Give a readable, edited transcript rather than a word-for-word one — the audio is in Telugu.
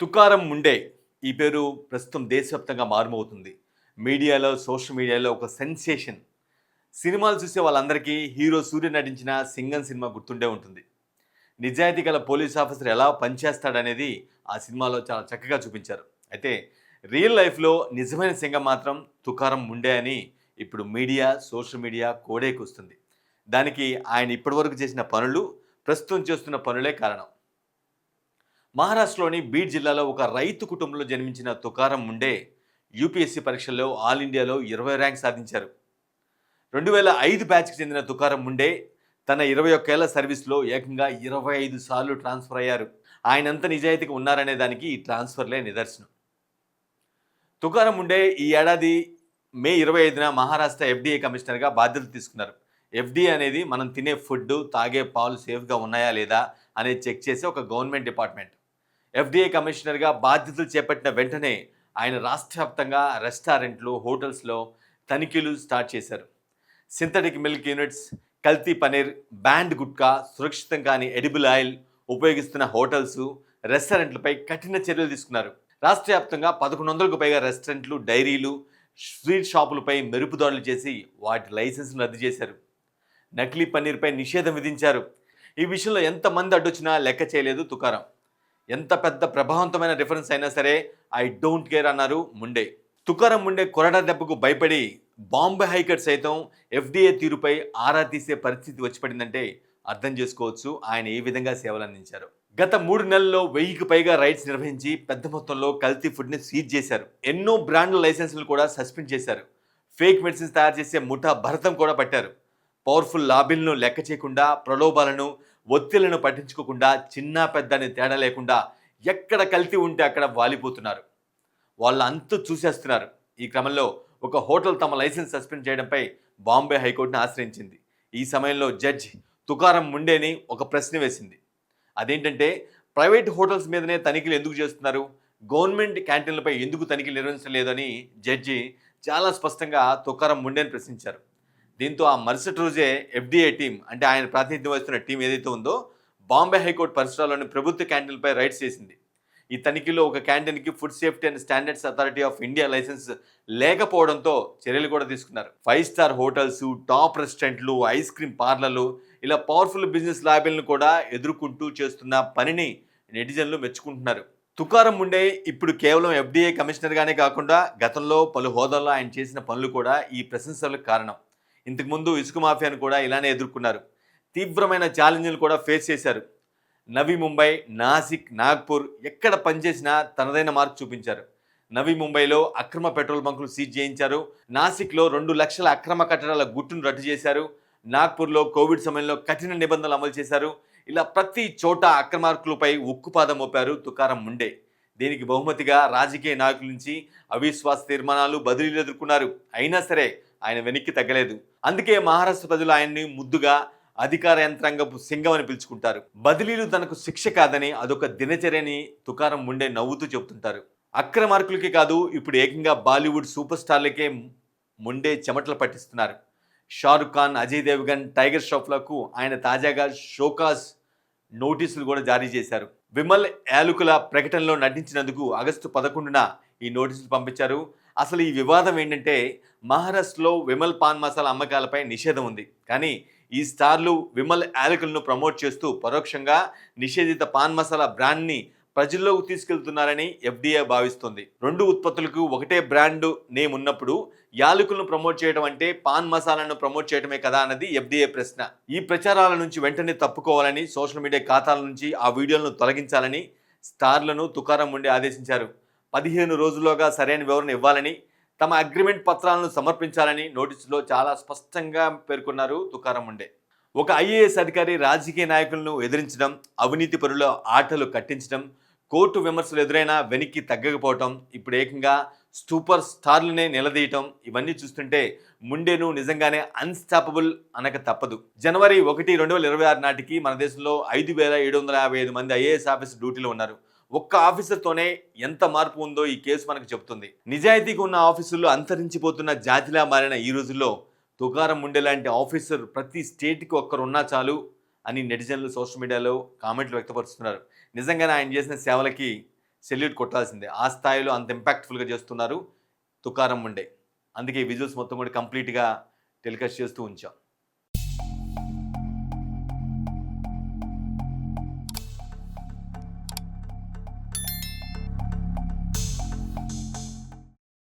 తుకారం ముండే ఈ పేరు ప్రస్తుతం దేశవ్యాప్తంగా మారుమవుతుంది. మీడియాలో, సోషల్ మీడియాలో ఒక సెన్సేషన్. సినిమాలు చూసే వాళ్ళందరికీ హీరో సూర్య నటించిన 'సింగం' సినిమా గుర్తుండే ఉంటుంది. నిజాయితీ గల పోలీస్ ఆఫీసర్ ఎలా పనిచేస్తాడనేది ఆ సినిమాలో చాలా చక్కగా చూపించారు. అయితే రియల్ లైఫ్‌లో నిజమైన సింగం మాత్రం తుకారం ముండే అని ఇప్పుడు మీడియా, సోషల్ మీడియా కోడైకొస్తుంది. దానికి ఆయన ఇప్పటివరకు చేసిన పనులు, ప్రస్తుతం చేస్తున్న పనులే కారణం. మహారాష్ట్రలోని బీడ్ జిల్లాలో ఒక రైతు కుటుంబంలో జన్మించిన తుకారం ముండే యూపీఎస్సీ పరీక్షల్లో ఆల్ ఇండియాలో 20 ర్యాంక్ సాధించారు. 2005 బ్యాచ్కి చెందిన తుకారం ముండే తన 21 ఏళ్ల సర్వీస్లో ఏకంగా 25 సార్లు ట్రాన్స్ఫర్ అయ్యారు. ఆయనంత నిజాయితీగా ఉన్నారనే దానికి ఈ ట్రాన్స్ఫర్లే నిదర్శనం. తుకారం ముండే ఈ ఏడాది మే 25న మహారాష్ట్ర ఎఫ్డీఏ కమిషనర్గా బాధ్యతలు తీసుకున్నారు. ఎఫ్డీఏ అనేది మనం తినే ఫుడ్, తాగే పాలు సేఫ్గా ఉన్నాయా లేదా అనేది చెక్ చేసే ఒక గవర్నమెంట్ డిపార్ట్మెంట్. ఎఫ్డీఏ కమిషనర్గా బాధ్యతలు చేపట్టిన వెంటనే ఆయన రాష్ట్ర వ్యాప్తంగా రెస్టారెంట్లు, హోటల్స్లో తనిఖీలు స్టార్ట్ చేశారు. సింథటిక్ మిల్క్ యూనిట్స్, కల్తీ పనీర్, బ్యాండ్ గుట్కా, సురక్షితం కాని ఎడిబుల్ ఆయిల్ ఉపయోగిస్తున్న హోటల్స్, రెస్టారెంట్లపై కఠిన చర్యలు తీసుకున్నారు. రాష్ట్ర వ్యాప్తంగా 1100కు పైగా రెస్టారెంట్లు, డైరీలు, స్వీట్ షాపులపై మెరుపుదాడులు చేసి వాటి లైసెన్స్ను రద్దు చేశారు. నకిలీ పన్నీర్పై నిషేధం విధించారు. ఈ విషయంలో ఎంతమంది అడ్డొచ్చినా లెక్క చేయలేదు తుకారం. ఎంత పెద్ద ప్రభావవంతమైన రిఫరెన్స్ అయినా సరే ఐ డోంట్ కేర్ అన్నారు ముండే. తుకారం ముండే కొరడా దెబ్బకు భయపడి బాంబే హైకోర్టు సైతం ఎఫ్డీఏ తీరుపై ఆరా తీసే పరిస్థితి వచ్చిపడిందంటే అర్థం చేసుకోవచ్చు ఆయన ఏ విధంగా సేవలు అందించారు. గత 3 నెలల్లో 1000కి పైగా రైడ్స్ నిర్వహించి పెద్ద మొత్తంలో కల్తీ ఫుడ్ని సీజ్ చేశారు. ఎన్నో బ్రాండ్ల లైసెన్సులు కూడా సస్పెండ్ చేశారు. ఫేక్ మెడిసిన్స్ తయారు చేసే ముఠా భరతం కూడా పట్టారు. పవర్ఫుల్ లాబీలను లెక్క చేయకుండా, ప్రలోభాలను, ఒత్తిళ్లను పట్టించుకోకుండా, చిన్న పెద్ద అని తేడా లేకుండా ఎక్కడ కల్తీ ఉంటే అక్కడ వాలిపోతున్నారు. వాళ్ళు అంతు చూసేస్తున్నారు. ఈ క్రమంలో ఒక హోటల్ తమ లైసెన్స్ సస్పెండ్ చేయడంపై బాంబే హైకోర్టును ఆశ్రయించింది. ఈ సమయంలో జడ్జి తుకారం ముండేని ఒక ప్రశ్న వేసింది. అదేంటంటే, ప్రైవేట్ హోటల్స్ మీదనే తనిఖీలు ఎందుకు చేస్తున్నారు, గవర్నమెంట్ క్యాంటీన్లపై ఎందుకు తనిఖీలు నిర్వహించలేదని జడ్జి చాలా స్పష్టంగా తుకారం ముండేని ప్రశ్నించారు. దీంతో ఆ మరుసటి రోజే ఎఫ్డీఏ టీం, అంటే ఆయన ప్రాతినిధ్యం వహిస్తున్న టీం ఏదైతే ఉందో, బాంబే హైకోర్టు పరిసరాల్లోని ప్రభుత్వ క్యాంటీన్లపై రైడ్స్ చేసింది. ఈ తనిఖీలో ఒక క్యాంటీన్కి food safety and standards authority of India license లేకపోవడంతో చర్యలు కూడా తీసుకున్నారు. 5 స్టార్ హోటల్స్, టాప్ రెస్టారెంట్లు, ఐస్ క్రీమ్ పార్లర్లు, ఇలా పవర్ఫుల్ బిజినెస్ లాబీలను కూడా ఎదుర్కొంటూ చేస్తున్న పనిని నెటిజన్లు మెచ్చుకుంటున్నారు. తుకారం ముండే ఇప్పుడు కేవలం ఎఫ్డీఏ కమిషనర్గానే కాకుండా గతంలో పలు హోదాల్లో ఆయన చేసిన పనులు కూడా ఈ ప్రశంసలకు కారణం. ఇంతకుముందు ఇసుక మాఫియాను కూడా ఇలానే ఎదుర్కొన్నారు. తీవ్రమైన ఛాలెంజ్లు కూడా ఫేస్ చేశారు. నవీ ముంబై, నాసిక్, నాగ్పూర్ ఎక్కడ పనిచేసినా తనదైన మార్క్ చూపించారు. నవీ ముంబైలో అక్రమ పెట్రోల్ బంకులు సీజ్ చేయించారు. నాసిక్లో 2 లక్షల అక్రమ కట్టడాల గుట్టును రద్దు చేశారు. నాగ్పూర్లో కోవిడ్ సమయంలో కఠిన నిబంధనలు అమలు చేశారు. ఇలా ప్రతి చోట అక్రమార్కులపై ఉక్కుపాదం మోపారు తుకారం ముండే. దీనికి బహుమతిగా రాజకీయ నాయకుల నుంచి అవిశ్వాస తీర్మానాలు, బదిలీలు ఎదుర్కొన్నారు. అయినా సరే ఆయన వెనక్కి తగ్గలేదు. అందుకే మహారాష్ట్ర ప్రజలు ఆయన్ని ముద్దుగా అధికార యంత్రాంగపు సింగం అని పిలుచుకుంటారు. బదిలీలు తనకు శిక్ష కాదని, అదొక దినచర్యని తుకారం ముండే నవ్వుతూ చెబుతుంటారు. అక్రమార్కులకి కాదు, ఇప్పుడు ఏకంగా బాలీవుడ్ సూపర్ స్టార్లకే ముండే చెమటలు పట్టిస్తున్నారు. షారుఖ్ ఖాన్, అజయ్ దేవ్గన్, టైగర్ ష్రాఫ్లకు ఆయన తాజాగా షోకాజ్ నోటీసులు కూడా జారీ చేశారు. విమల్ యాలుకుల ప్రకటనలో నటించినందుకు ఆగస్టు 11న ఈ నోటీసులు పంపించారు. అసలు ఈ వివాదం ఏంటంటే, మహారాష్ట్రలో విమల్ పాన్ మసాలా అమ్మకాలపై నిషేధం ఉంది. కానీ ఈ స్టార్లు విమల్ యాలకులను ప్రమోట్ చేస్తూ పరోక్షంగా నిషేధిత పాన్ మసాలా బ్రాండ్ని ప్రజల్లోకి తీసుకెళ్తున్నారని ఎఫ్డీఏ భావిస్తుంది. 2 ఉత్పత్తులకు ఒకటే బ్రాండ్ నేమ్ ఉన్నప్పుడు యాలకులను ప్రమోట్ చేయడం అంటే పాన్ మసాలాను ప్రమోట్ చేయడమే కదా అన్నది ఎఫ్డీఏ ప్రశ్న. ఈ ప్రచారాల నుంచి వెంటనే తప్పుకోవాలని, సోషల్ మీడియా ఖాతాల నుంచి ఆ వీడియోలను తొలగించాలని స్టార్లను తుకారం ముండే ఆదేశించారు. 15 రోజుల్లోగా సరైన వివరణ ఇవ్వాలని, తమ అగ్రిమెంట్ పత్రాలను సమర్పించాలని నోటీసులో చాలా స్పష్టంగా పేర్కొన్నారు తుకారం ముండే. ఒక ఐఏఎస్ అధికారి రాజకీయ నాయకులను ఎదిరించడం, అవినీతి పరుల ఆటలు కట్టించడం, కోర్టు విమర్శలు ఎదురైనా వెనక్కి తగ్గకపోవటం, ఇప్పుడు ఏకంగా సూపర్ స్టార్లనే నిలదీయటం, ఇవన్నీ చూస్తుంటే ముండేను నిజంగానే అన్స్టాపబుల్ అనక తప్పదు. జనవరి 1, 2026 నాటికి మన దేశంలో 5755 మంది ఐఏఎస్ ఆఫీసర్ డ్యూటీలో ఉన్నారు. ఒక్క ఆఫీసర్తోనే ఎంత మార్పు ఉందో ఈ కేసు మనకు చెబుతుంది. నిజాయితీగా ఉన్న ఆఫీసుల్లో అంతరించిపోతున్న జాతిలా మారిన ఈ రోజుల్లో తుకారం ముండే లాంటి ఆఫీసర్ ప్రతి స్టేట్కి ఒక్కరున్నా చాలు అని నెటిజన్లు సోషల్ మీడియాలో కామెంట్లు వ్యక్తపరుస్తున్నారు. నిజంగానే ఆయన చేసిన సేవలకి సెల్యూట్ కొట్టాల్సిందే. ఆ స్థాయిలో అంత ఇంపాక్ట్ఫుల్గా చేస్తున్నారు తుకారం ముండే. అందుకే ఈ విజువల్స్ మొత్తం కూడా కంప్లీట్గా టెలికాస్ట్ చేస్తూ ఉంచాం.